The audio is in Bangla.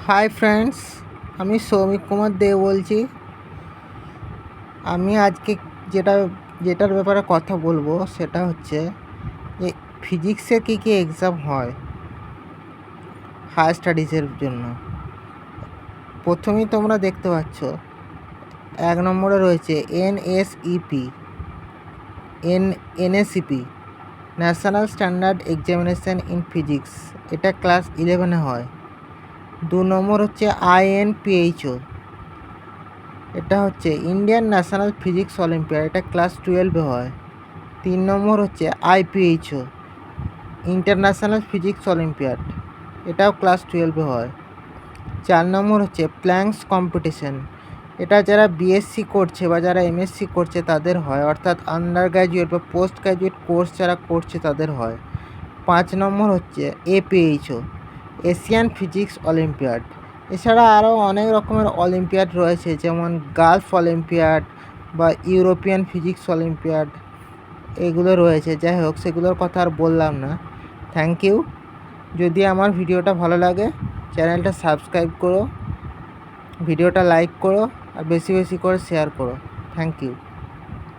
হাই ফ্রেন্ডস, আমি সৌমিক কুমার দে বলছি। আমি আজকে যেটার ব্যাপারে কথা বলবো সেটা হচ্ছে যে ফিজিক্সের কী কী এক্সাম হয় হায়ার স্টাডিজের জন্য। প্রথমেই তোমরা দেখতে পাচ্ছ 1 নম্বরে রয়েছে NSEP, national standard examination in physics. এটা ক্লাস 11-এ হয়। 2 নম্বর হচ্ছে INPHO, এটা হচ্ছে ইন্ডিয়ান ন্যাশনাল ফিজিক্স অলিম্পিয়াড, এটা ক্লাস 12-এ হয়। 3 নম্বর হচ্ছে IPHO, ইন্টারন্যাশনাল ফিজিক্স অলিম্পিয়াড, এটাও ক্লাস 12-এ হয়। 4 নম্বর হচ্ছে প্ল্যাঙ্কস কম্পিটিশন, এটা যারা বিএসসি করছে বা যারা এমএসসি করছে তাদের হয়, অর্থাৎ আন্ডার গ্র্যাজুয়েট বা পোস্ট গ্র্যাজুয়েট কোর্স যারা করছে তাদের হয়। 5 নম্বর হচ্ছে APHO, এশিয়ান ফিজিক্স অলিম্পিয়াড। এছাড়া আরও অনেক রকমের অলিম্পিয়াড রয়েছে, যেমন গালফ অলিম্পিয়াড বা ইউরোপিয়ান ফিজিক্স অলিম্পিয়াড, এগুলো রয়েছে। যাই হোক, সেগুলোর কথা আর বললাম না। Thank you. যদি আমার ভিডিওটা ভালো লাগে চ্যানেলটা সাবস্ক্রাইব করো, ভিডিওটা লাইক করো আর বেশি বেশি করে শেয়ার করো। Thank you.